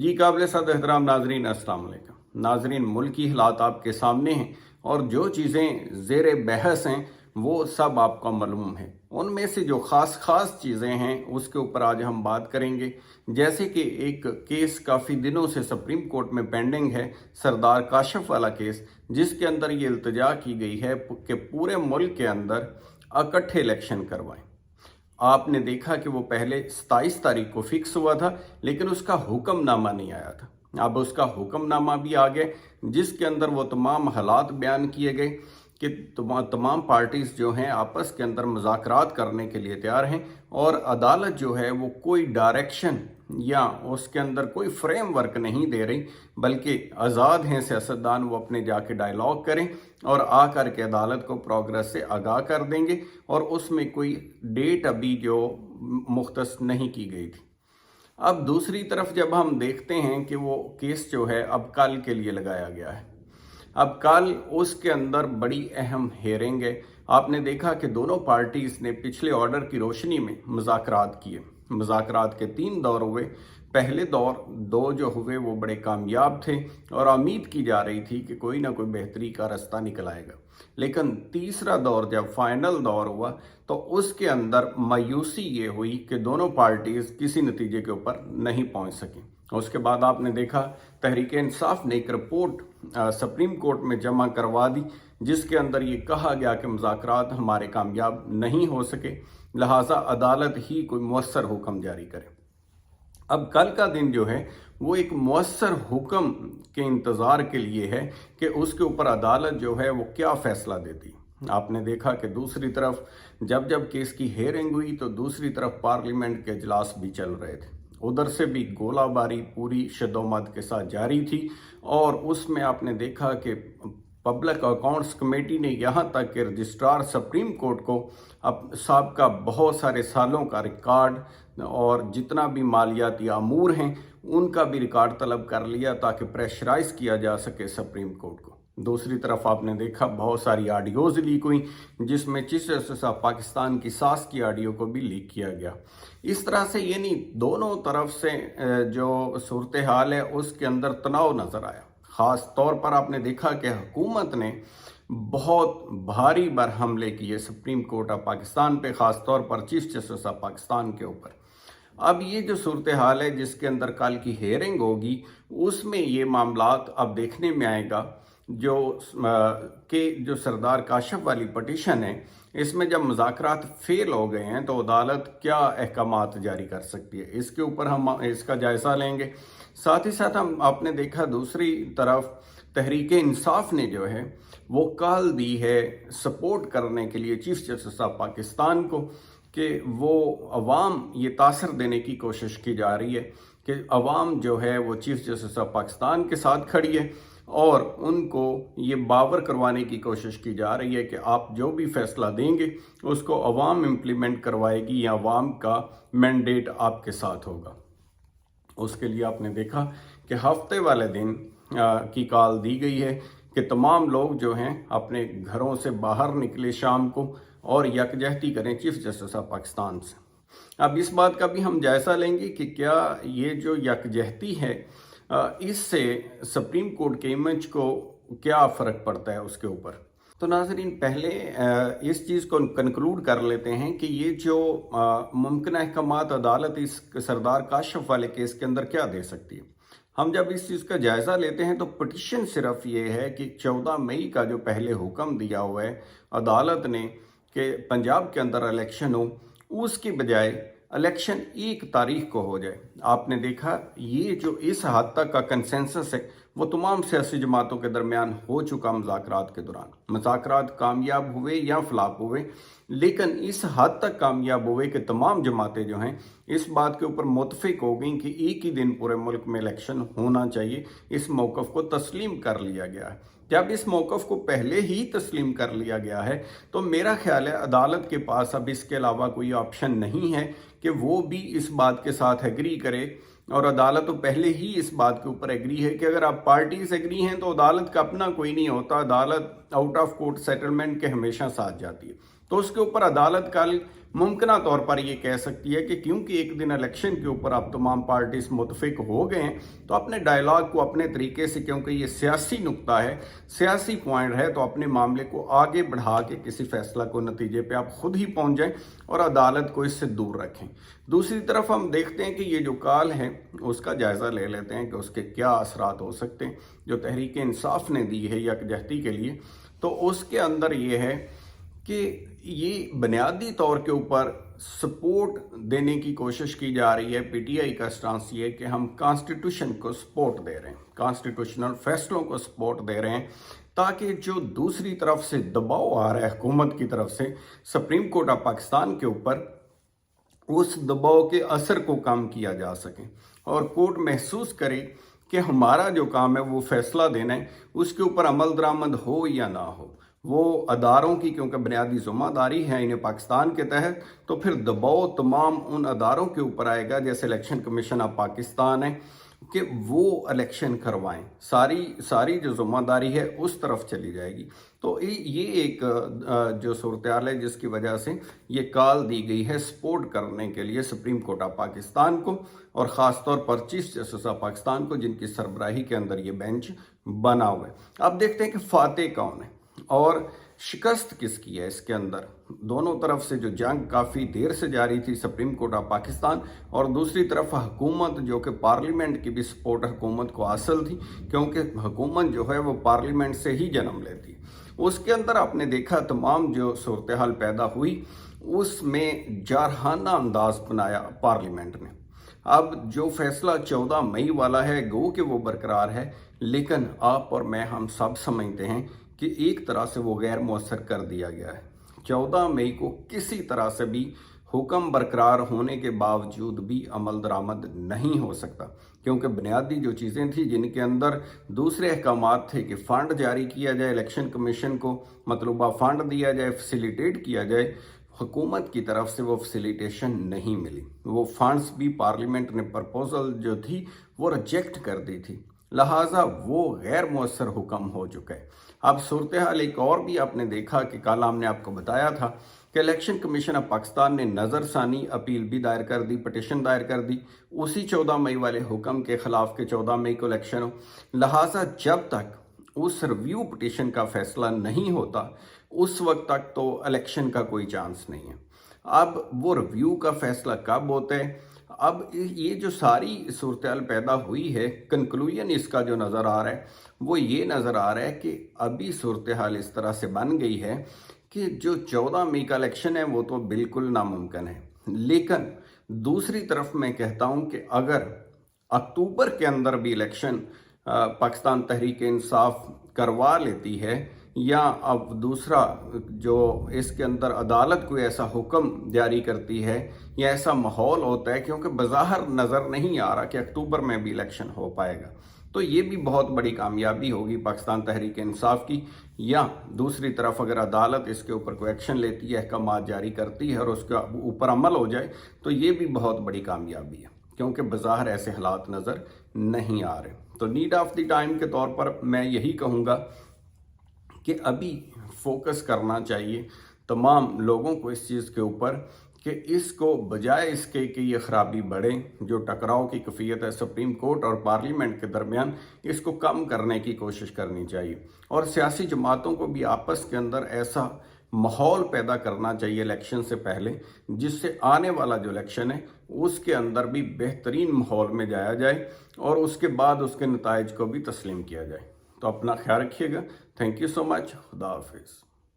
जी काबिल सद एहतराम नाजरीन, अस्सलाम वालेकुम। नाजरीन, मुल्की हालात आपके सामने हैं और जो चीज़ें ज़ेर बहस हैं वो सब आपको मालूम है। उनमें से जो ख़ास चीज़ें हैं उसके ऊपर आज हम बात करेंगे। जैसे कि एक केस काफ़ी दिनों से सुप्रीम कोर्ट में पेंडिंग है, सरदार काशफ वाला केस, जिसके अंदर ये इल्तिजा की गई है कि पूरे मुल्क के अंदर इकट्ठे इलेक्शन करवाएं। आपने देखा कि वो पहले 27 तारीख को फिक्स हुआ था, लेकिन उसका हुक्मनामा नहीं आया था। अब उसका हुक्मनामा भी आ गया, जिसके अंदर वो तमाम हालात बयान किए गए कि तमाम पार्टीज जो हैं आपस के अंदर मुज़ाकरात करने के लिए तैयार हैं और अदालत जो है वो कोई डायरेक्शन या उसके अंदर कोई फ्रेमवर्क नहीं दे रही, बल्कि आज़ाद हैं सियासतदान, वो अपने जाके डायलॉग करें और आकर के अदालत को प्रोग्रेस से आगाह कर देंगे। और उसमें कोई डेट अभी जो मुख्तस नहीं की गई थी। अब दूसरी तरफ जब हम देखते हैं कि वो केस जो है अब कल के लिए लगाया गया है, अब कल उसके अंदर बड़ी अहम हेयरिंग है। आपने देखा कि दोनों पार्टीज ने पिछले ऑर्डर की रोशनी में मुज़ाकरात किए। मुज़ाकरात के 3 दौर हुए। पहले दो जो हुए वो बड़े कामयाब थे और उम्मीद की जा रही थी कि कोई ना कोई बेहतरी का रास्ता निकल आएगा। लेकिन तीसरा दौर जब फाइनल दौर हुआ तो उसके अंदर मायूसी ये हुई कि दोनों पार्टीज किसी नतीजे के ऊपर नहीं पहुंच सकी। उसके बाद आपने देखा तहरीक इंसाफ ने एक रिपोर्ट सुप्रीम कोर्ट में जमा करवा दी, जिसके अंदर ये कहा गया कि मुज़ाकरात हमारे कामयाब नहीं हो सके, लिहाजा अदालत ही कोई मुअस्सर हुक्म जारी करे। अब कल का दिन जो है वो एक मुअस्सर हुक्म के इंतज़ार के लिए है कि उसके ऊपर अदालत जो है वो क्या फैसला देती। आपने देखा कि दूसरी तरफ जब केस की हेयरिंग हुई तो दूसरी तरफ पार्लियामेंट के इजलास भी चल रहे थे। उधर से भी गोलाबारी पूरी शदोमत के साथ जारी थी और उसमें आपने देखा कि पब्लिक अकाउंट्स कमेटी ने यहाँ तक कि रजिस्ट्रार सुप्रीम कोर्ट को अब साहब बहुत सारे सालों का रिकॉर्ड और जितना भी मालियाती अमूर हैं उनका भी रिकॉर्ड तलब कर लिया ताकि प्रेशराइज किया जा सके सुप्रीम कोर्ट को। दूसरी तरफ आपने देखा बहुत सारी ऑडियोज लीक हुई, जिसमें चीफ जस्टिस ऑफ पाकिस्तान की सास की ऑडियो को भी लीक किया गया। इस तरह से यानी दोनों तरफ से जो सूरत हाल है उसके अंदर तनाव नजर आया। ख़ास तौर पर आपने देखा कि हुकूमत ने बहुत भारी बर हमले किए सुप्रीम कोर्ट ऑफ पाकिस्तान पे, ख़ास तौर पर चीफ जस्टिस ऑफ पाकिस्तान के ऊपर। अब ये जो सूरत हाल है जिसके अंदर कल की हेयरिंग होगी उसमें ये मामलात अब देखने में आएगा। जो सरदार काशफ वाली पटिशन है, इसमें जब मुज़ाकरात फेल हो गए हैं तो अदालत क्या अहकामात जारी कर सकती है, इसके ऊपर हम इसका जायज़ा लेंगे। साथ ही साथ हम आपने देखा दूसरी तरफ तहरीक इंसाफ ने जो है वो कॉल दी है सपोर्ट करने के लिए चीफ जस्टिस ऑफ पाकिस्तान को कि वो अवाम ये तासर देने की कोशिश की जा रही है कि अवाम जो है वो चीफ जस्टिस ऑफ पाकिस्तान के साथ खड़ी है और उनको ये बावर करवाने की कोशिश की जा रही है कि आप जो भी फैसला देंगे उसको अवाम इम्प्लीमेंट करवाएगी या अवाम का मैंडेट आपके साथ होगा। उसके लिए आपने देखा कि हफ्ते वाले दिन की कॉल दी गई है कि तमाम लोग जो हैं अपने घरों से बाहर निकले शाम को और यकजहती करें चीफ जस्टिस ऑफ पाकिस्तान से। अब इस बात का भी हम जायज़ा लेंगे कि क्या ये जो यकजहती है इससे सुप्रीम कोर्ट के इमेज को क्या फ़र्क पड़ता है उसके ऊपर। तो नाज़रीन, पहले इस चीज़ को कंक्लूड कर लेते हैं कि ये जो मुमकिन अहकामात अदालत इस सरदार काशफ वाले केस के अंदर क्या दे सकती है। हम जब इस चीज़ का जायज़ा लेते हैं तो पिटिशन सिर्फ ये है कि 14 मई का जो पहले हुक्म दिया हुआ है अदालत ने कि पंजाब के अंदर इलेक्शन हो, उसकी बजाय इलेक्शन 1 तारीख को हो जाए। आपने देखा ये जो इस हद तक का कंसेंसस है वो तमाम सियासी जमातों के दरमियान हो चुका। मुज़ाकरात के दौरान मुज़ाकरात कामयाब हुए या फ्लॉप हुए, लेकिन इस हद तक कामयाब हुए कि तमाम जमातें जो हैं इस बात के ऊपर मुत्तफिक हो गई कि एक ही दिन पूरे मुल्क में इलेक्शन होना चाहिए। इस मौक़िफ़ को तस्लीम कर लिया गया है। जब इस मौक़िफ़ को पहले ही तस्लीम कर लिया गया है तो मेरा ख्याल है अदालत के पास अब इसके अलावा कोई ऑप्शन नहीं है कि वो भी इस बात के साथ एग्री करे। और अदालत तो पहले ही इस बात के ऊपर एग्री है कि अगर आप पार्टीज एग्री हैं तो अदालत का अपना कोई नहीं होता, अदालत आउट ऑफ कोर्ट सेटलमेंट के हमेशा साथ जाती है। तो उसके ऊपर अदालत कल मुमकिन तौर पर ये कह सकती है कि क्योंकि एक दिन इलेक्शन के ऊपर आप तमाम पार्टीज मुतफिक हो गए हैं तो अपने डायलॉग को अपने तरीके से, क्योंकि ये सियासी नुक्ता है, सियासी पॉइंट है, तो अपने मामले को आगे बढ़ा के किसी फैसला को नतीजे पे आप खुद ही पहुंच जाएं और अदालत को इससे दूर रखें। दूसरी तरफ हम देखते हैं कि ये जो कॉल है उसका जायज़ा ले लेते हैं कि उसके क्या असरात हो सकते हैं। जो तहरीक इंसाफ ने दी है यकजहती के लिए, तो उसके अंदर ये है कि ये बुनियादी तौर के ऊपर सपोर्ट देने की कोशिश की जा रही है। पीटीआई का स्टांस ये है कि हम कॉन्स्टिट्यूशन को सपोर्ट दे रहे हैं, कॉन्स्टिट्यूशनल फैसलों को सपोर्ट दे रहे हैं, ताकि जो दूसरी तरफ से दबाव आ रहा है हुकूमत की तरफ से सुप्रीम कोर्ट ऑफ पाकिस्तान के ऊपर, उस दबाव के असर को कम किया जा सके और कोर्ट महसूस करे कि हमारा जो काम है वो फैसला देना है, उसके ऊपर अमल दरामद हो या ना हो। वो अदारों की क्योंकि बुनियादी ज़िम्मेदारी है इन्हें पाकिस्तान के तहत, तो फिर दबाव तमाम उन अदारों के ऊपर आएगा जैसे इलेक्शन कमीशन ऑफ पाकिस्तान है कि वो इलेक्शन करवाएं। सारी जो ज़िम्मेदारी है उस तरफ चली जाएगी। तो ये एक जो सूरत हाल है जिसकी वजह से ये कॉल दी गई है सपोर्ट करने के लिए सुप्रीम कोर्ट ऑफ पाकिस्तान को, और ख़ास तौर पर चीफ जस्टिस ऑफ पाकिस्तान को, जिनकी सरबराही के अंदर ये बेंच बना हुआ है। अब देखते हैं कि फातेह कौन है और शिकस्त किसकी है। इसके अंदर दोनों तरफ से जो जंग काफ़ी देर से जारी थी, सुप्रीम कोर्ट ऑफ पाकिस्तान और दूसरी तरफ हुकूमत, जो कि पार्लियामेंट की भी सपोर्ट हुकूमत को हासिल थी, क्योंकि हुकूमत जो है वो पार्लियामेंट से ही जन्म लेती। उसके अंदर आपने देखा तमाम जो सूरत हाल पैदा हुई उसमें जारहाना अंदाज बनाया पार्लियामेंट ने। अब जो फैसला 14 मई वाला है गो कि वो बरकरार है, लेकिन आप और मैं हम सब समझते हैं कि एक तरह से वो गैर मौसर कर दिया गया है। 14 मई को किसी तरह से भी हुक्म बरकरार होने के बावजूद भी अमल दरामद नहीं हो सकता, क्योंकि बुनियादी जो चीज़ें थी जिनके अंदर दूसरे अहकामात थे कि फ़ंड जारी किया जाए, इलेक्शन कमीशन को मतलूबा फ़ंड दिया जाए, फैसिलिटेट किया जाए, हुकूमत की तरफ से वो फैसिलिटेशन नहीं मिली। वो फंड्स भी पार्लियामेंट ने प्रपोजल जो थी वो रिजेक्ट कर दी थी, लिहाजा वो गैर मौसर हुक्म हो चुका है। अब सूरत हाल एक और भी आपने देखा कि कल हमने आपको बताया था कि इलेक्शन कमीशन ऑफ पाकिस्तान ने नज़रसानी अपील भी दायर कर दी, पटिशन दायर कर दी उसी 14 मई वाले हुक्म के खिलाफ के 14 मई को इलेक्शन हो। लिहाजा जब तक उस रिव्यू पटिशन का फैसला नहीं होता उस वक्त तक तो इलेक्शन का कोई चांस नहीं है। अब वो रिव्यू का फैसला कब होता है, अब ये जो सारी सूरत हाल पैदा हुई है, कंक्लूजन इसका जो नज़र आ रहा है वो ये नज़र आ रहा है कि अभी सूरत हाल इस तरह से बन गई है कि जो 14 मई का इलेक्शन है वो तो बिल्कुल नामुमकिन है। लेकिन दूसरी तरफ मैं कहता हूँ कि अगर अक्टूबर के अंदर भी इलेक्शन पाकिस्तान तहरीक इंसाफ करवा लेती है, या अब दूसरा जो इसके अंदर अदालत कोई ऐसा हुक्म जारी करती है या ऐसा माहौल होता है, क्योंकि बज़ाहिर नज़र नहीं आ रहा कि अक्टूबर में भी इलेक्शन हो पाएगा, तो ये भी बहुत बड़ी कामयाबी होगी पाकिस्तान तहरीक इंसाफ की। या दूसरी तरफ अगर अदालत इसके ऊपर कोई एक्शन लेती है, अहकामात जारी करती है और उसके ऊपर अमल हो जाए, तो ये भी बहुत बड़ी कामयाबी है, क्योंकि बज़ाहिर ऐसे हालात नज़र नहीं आ रहे। तो नीड ऑफ द टाइम के तौर पर मैं यही कहूँगा कि अभी फोकस करना चाहिए तमाम लोगों को इस चीज़ के ऊपर कि इसको बजाय इसके कि ये ख़राबी बढ़े, जो टकराव की कैफियत है सुप्रीम कोर्ट और पार्लियामेंट के दरमियान, इसको कम करने की कोशिश करनी चाहिए। और सियासी जमातों को भी आपस के अंदर ऐसा माहौल पैदा करना चाहिए इलेक्शन से पहले, जिससे आने वाला जो इलेक्शन है उसके अंदर भी बेहतरीन माहौल में जाया जाए और उसके बाद उसके नताइज को भी तस्लीम किया जाए। तो अपना ख्याल रखिएगा। Thank you so much. खुदा हाफिज़।